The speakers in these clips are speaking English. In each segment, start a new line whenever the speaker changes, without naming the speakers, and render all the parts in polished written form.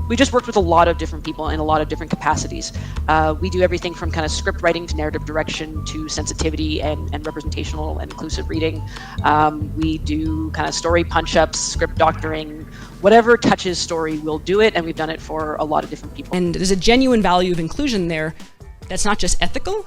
We just worked with a lot of different people in a lot of different capacities. We do everything from kind of script writing to narrative direction to sensitivity and representational and inclusive reading. We do kind of story punch-ups, script doctoring, whatever touches story, we'll do it, and we've done it for a lot of different people.
And there's a genuine value of inclusion there that's not just ethical,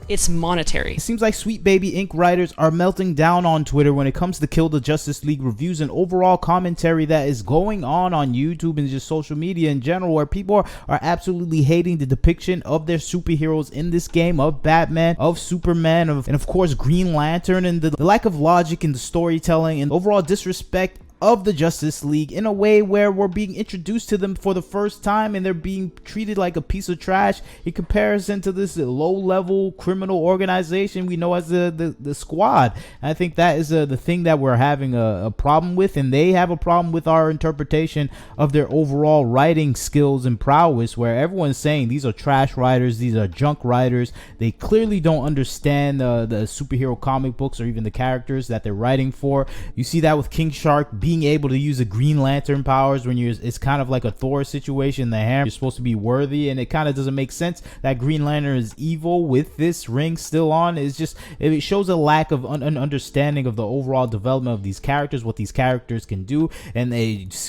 it's monetary.
It seems like SweetBaby Inc. writers are melting down on Twitter when it comes to Kill the Justice League reviews and overall commentary that is going on YouTube and just social media in general, where people are absolutely hating the depiction of their superheroes in this game, of Batman, of Superman, and of course Green Lantern, and the lack of logic in the storytelling and overall disrespect of the Justice League in a way where we're being introduced to them for the first time and they're being treated like a piece of trash in comparison to this low-level criminal organization we know as the Squad. And I think that is the thing that we're having a problem with, and they have a problem with our interpretation of their overall writing skills and prowess, where everyone's saying these are trash writers, these are junk writers. They clearly don't understand the superhero comic books or even the characters that they're writing for. You see that with King Shark being able to use the Green Lantern powers when it's kind of like a Thor situation. The hammer, you're supposed to be worthy, and it kind of doesn't make sense that Green Lantern is evil with this ring still on. It shows a lack of understanding of the overall development of these characters, what these characters can do. And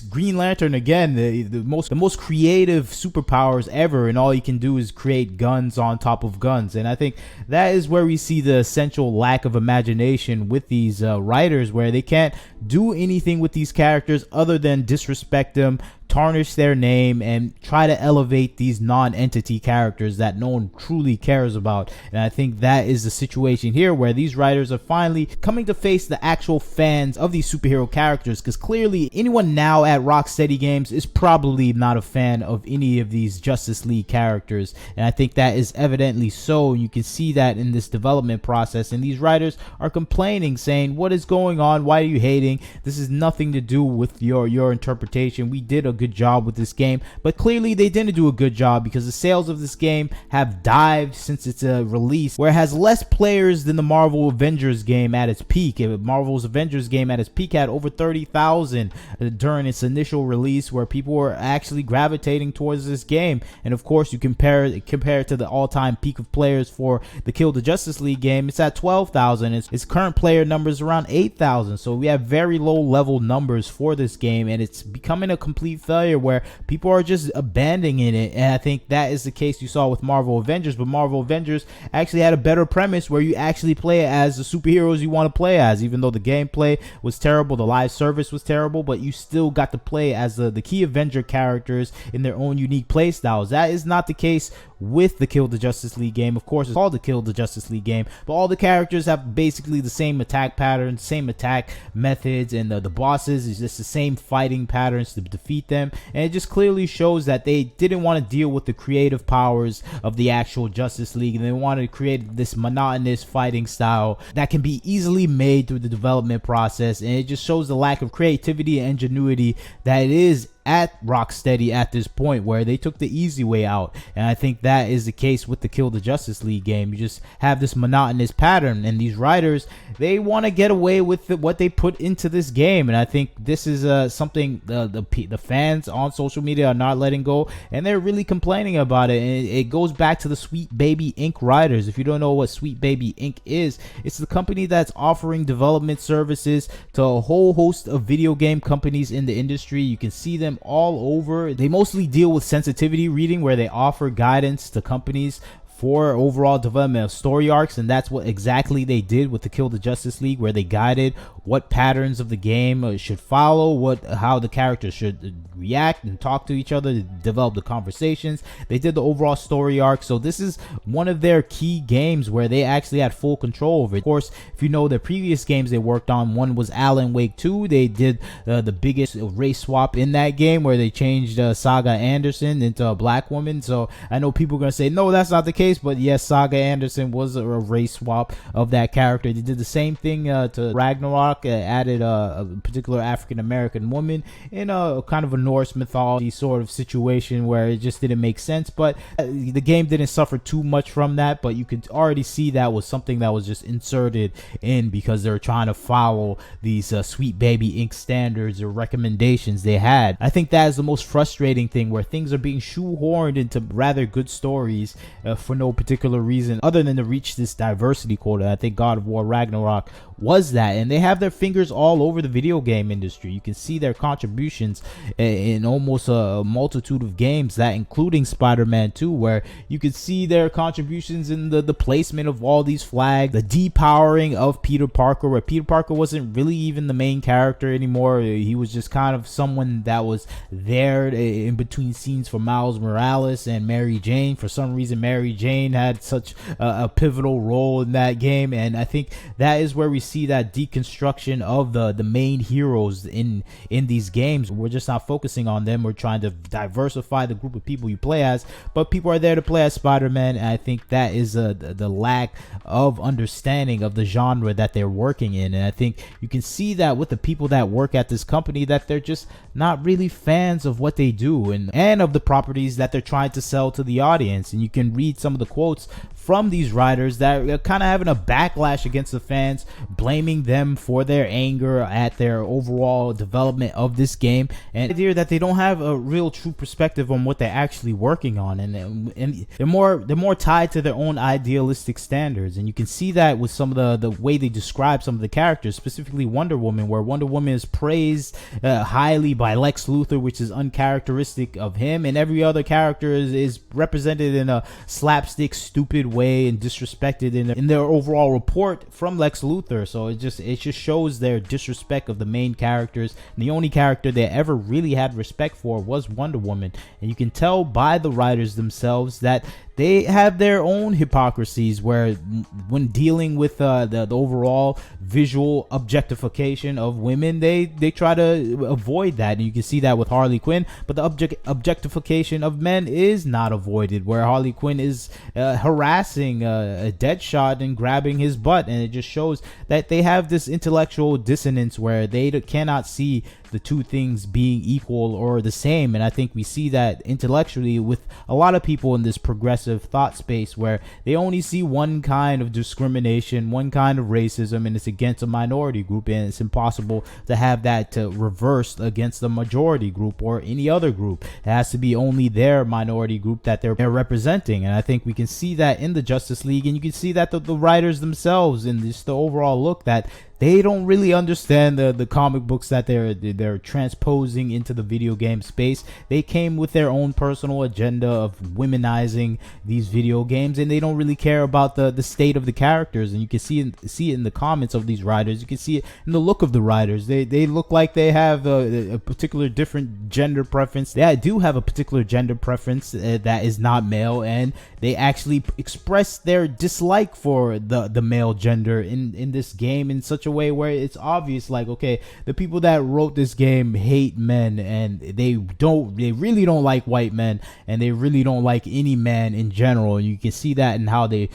Green Lantern, again, the most creative superpowers ever, and all you can do is create guns on top of guns. And I think that is where we see the essential lack of imagination with these writers, where they can't do anything with these characters other than disrespect them, tarnish their name, and try to elevate these non-entity characters that no one truly cares about. And I think that is the situation here, where these writers are finally coming to face the actual fans of these superhero characters, because clearly anyone now at Rocksteady Games is probably not a fan of any of these Justice League characters, and I think that is evidently so. You can see that in this development process, and these writers are complaining, saying, what is going on? Why are you hating? This is nothing to do with your interpretation. We did a good job with this game, but clearly they didn't do a good job, because the sales of this game have dived since its release, where it has less players than the Marvel Avengers game at its peak. Marvel's Avengers game at its peak had over 30,000 during its initial release, where people were actually gravitating towards this game. And of course, you compare it to the all-time peak of players for the Kill the Justice League game, it's at 12,000. Its current player numbers around 8,000. So we have very low level numbers for this game, and it's becoming a complete failure where people are just abandoning it. And I think that is the case you saw with Marvel Avengers, but Marvel Avengers actually had a better premise where you actually play as the superheroes you want to play as. Even though the gameplay was terrible, the live service was terrible, but you still got to play as the key Avenger characters in their own unique play styles. That is not the case with the Kill the Justice League game. Of course, it's called the Kill the Justice League game, but all the characters have basically the same attack patterns, same attack methods, and the bosses is just the same fighting patterns to defeat them. And it just clearly shows that they didn't want to deal with the creative powers of the actual Justice League, and they wanted to create this monotonous fighting style that can be easily made through the development process. And it just shows the lack of creativity and ingenuity that it is at Rocksteady at this point, where they took the easy way out. And I think that is the case with the Kill the Justice League game. You just have this monotonous pattern, and these writers, they want to get away with what they put into this game. And I think this is something the fans on social media are not letting go, and they're really complaining about it. And it goes back to the SweetBaby Inc. writers. If you don't know what SweetBaby Inc. is, it's the company that's offering development services to a whole host of video game companies in the industry. You can see them all over. They mostly deal with sensitivity reading, where they offer guidance to companies for overall development of story arcs, and that's what exactly they did with the Kill the Justice League, where they guided what patterns of the game should follow, how the characters should react and talk to each other, to develop the conversations. They did the overall story arc. So this is one of their key games where they actually had full control over it. Of course, if you know the previous games they worked on, one was Alan Wake 2. They did the biggest race swap in that game, where they changed Saga Anderson into a black woman. So I know people are going to say, no, that's not the case. case, but yes, Saga Anderson was a race swap of that character. They did the same thing to Ragnarok, added a particular African American woman in a kind of a Norse mythology sort of situation where it just didn't make sense. But the game didn't suffer too much from that, but you could already see that was something that was just inserted in because they were trying to follow these SweetBaby Inc. standards or recommendations they had. I think that is the most frustrating thing, where things are being shoehorned into rather good stories for no particular reason other than to reach this diversity quota. I think God of War Ragnarok was that, and they have their fingers all over the video game industry. You can see their contributions in almost a multitude of games, that including Spider-Man 2, where you could see their contributions in the placement of all these flags, the depowering of Peter Parker, where Peter Parker wasn't really even the main character anymore. He was just kind of someone that was there in between scenes for Miles Morales and Mary Jane. For some reason, Mary Jane had such a pivotal role in that game, and I think that is where we see that deconstruction of the main heroes in these games. We're just not focusing on them. We're trying to diversify the group of people you play as, but people are there to play as Spider-Man, and I think that is the lack of understanding of the genre that they're working in. And I think you can see that with the people that work at this company, that they're just not really fans of what they do and of the properties that they're trying to sell to the audience. And you can read some of the quotes from these writers that are kind of having a backlash against the fans, blaming them for their anger at their overall development of this game, and the idea that they don't have a real true perspective on what they're actually working on, and they're more tied to their own idealistic standards. And you can see that with some of the way they describe some of the characters, specifically Wonder Woman, where Wonder Woman is praised highly by Lex Luthor, which is uncharacteristic of him, and every other character is represented in a slapstick, stupid way and disrespected in their overall report from Lex Luthor. So it just shows their disrespect of the main characters. And the only character they ever really had respect for was Wonder Woman, and you can tell by the writers themselves that they have their own hypocrisies, where when dealing with the overall visual objectification of women, they try to avoid that. And you can see that with Harley Quinn, but the objectification of men is not avoided, where Harley Quinn is harassing a Deadshot and grabbing his butt. And it just shows that they have this intellectual dissonance where they cannot see the two things being equal or the same. And I think we see that intellectually with a lot of people in this progressive thought space, where they only see one kind of discrimination, one kind of racism, and it's against a minority group, and it's impossible to have that reversed against the majority group or any other group. It has to be only their minority group that they're representing. And I think we can see that in the Justice League, and you can see that the writers themselves, and just the overall look that they don't really understand the comic books that they're transposing into the video game space. They came with their own personal agenda of womenizing these video games, and they don't really care about the state of the characters. And you can see it in the comments of these writers. You can see it in the look of the writers. They look like they have a particular different gender preference. They do have a particular gender preference that is not male, and they actually express their dislike for the male gender in this game in such a way where it's obvious, like, okay, the people that wrote this game hate men, and they really don't like white men, and they really don't like any man in general. And you can see that in how they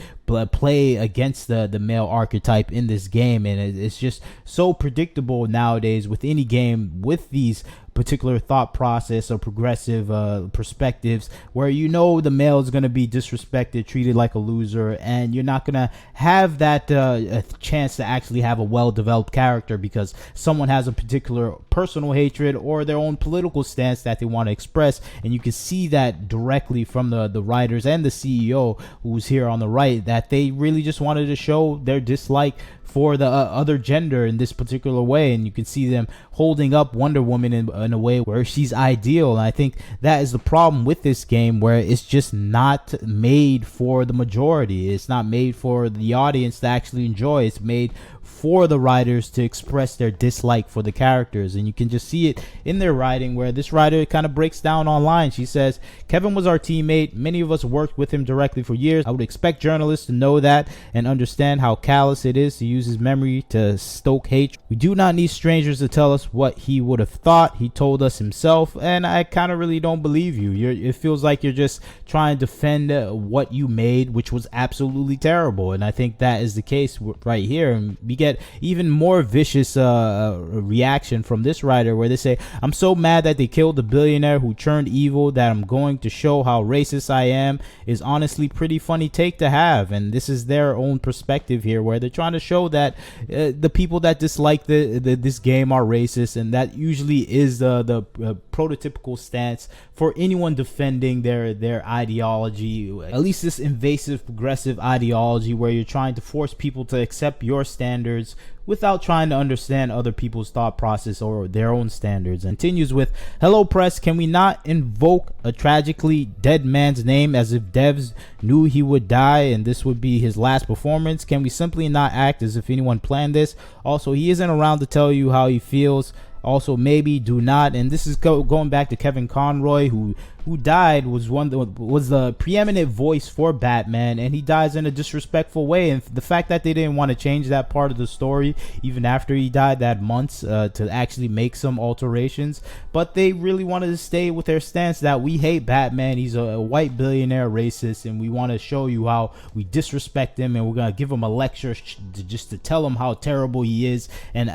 play against the male archetype in this game. And it's just so predictable nowadays with any game with these particular thought process or progressive perspectives, where you know the male is going to be disrespected, treated like a loser, and you're not going to have that a chance to actually have a well-developed character because someone has a particular personal hatred or their own political stance that they want to express. And you can see that directly from the writers and the CEO, who's here on the right, that they really just wanted to show their dislike for the other gender in this particular way. And you can see them holding up Wonder Woman in a way where she's ideal. And I think that is the problem with this game, where it's just not made for the majority. It's not made for the audience to actually enjoy. It's made for the writers to express their dislike for the characters. And you can just see it in their writing, where this writer kind of breaks down online. She says, Kevin was our teammate. Many of us worked with him directly for years. I would expect journalists to know that and understand how callous it is to use his memory to stoke hate. We do not need strangers to tell us what he would have thought. He told us himself, and I kind of really don't believe you. It feels like you're just trying to defend what you made, which was absolutely terrible. And I think that is the case right here. And we get even more vicious reaction from this writer, where they say, I'm so mad that they killed the billionaire who turned evil that I'm going to show how racist I am. Is honestly pretty funny take to have. And this is their own perspective here, where they're trying to show that the people that dislike this game are racist, and that usually is the prototypical stance for anyone defending their ideology, at least this invasive progressive ideology, where you're trying to force people to accept your standards without trying to understand other people's thought process or their own standards. And continues with, hello press, can we not invoke a tragically dead man's name as if devs knew he would die and this would be his last performance? Can we simply not act as if anyone planned this? Also, he isn't around to tell you how he feels. Also, maybe do not. And this is going back to Kevin Conroy, who died, was the preeminent voice for Batman, and he dies in a disrespectful way. And the fact that they didn't want to change that part of the story even after he died, that months to actually make some alterations, but they really wanted to stay with their stance that we hate Batman, he's a white billionaire racist, and we want to show you how we disrespect him, and we're gonna give him a lecture just to tell him how terrible he is. And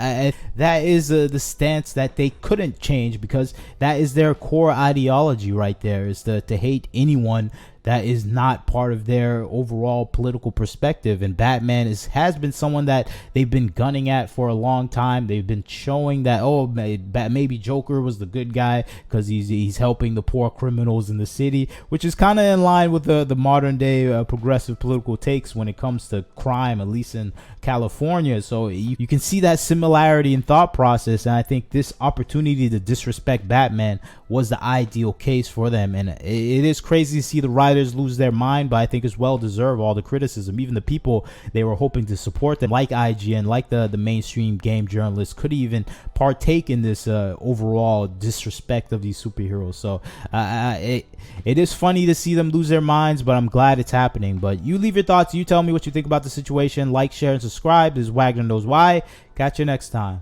that is the stance that they couldn't change, because that is their core ideology right there, is to hate anyone that is not part of their overall political perspective. And Batman has been someone that they've been gunning at for a long time. They've been showing that, oh, maybe Joker was the good guy because he's helping the poor criminals in the city, which is kind of in line with the modern day progressive political takes when it comes to crime, at least in California. So you can see that similarity in thought process, and I think this opportunity to disrespect Batman was the ideal case for them. And it is crazy to see the writers lose their mind, but I think it's well deserved, all the criticism. Even the people they were hoping to support them, like IGN, like the mainstream game journalists, could even partake in this overall disrespect of these superheroes. So it is funny to see them lose their minds, but I'm glad it's happening. But you leave your thoughts, you tell me what you think about the situation. Like, share, and subscribe. This is Wagner Knows Why. Catch you next time.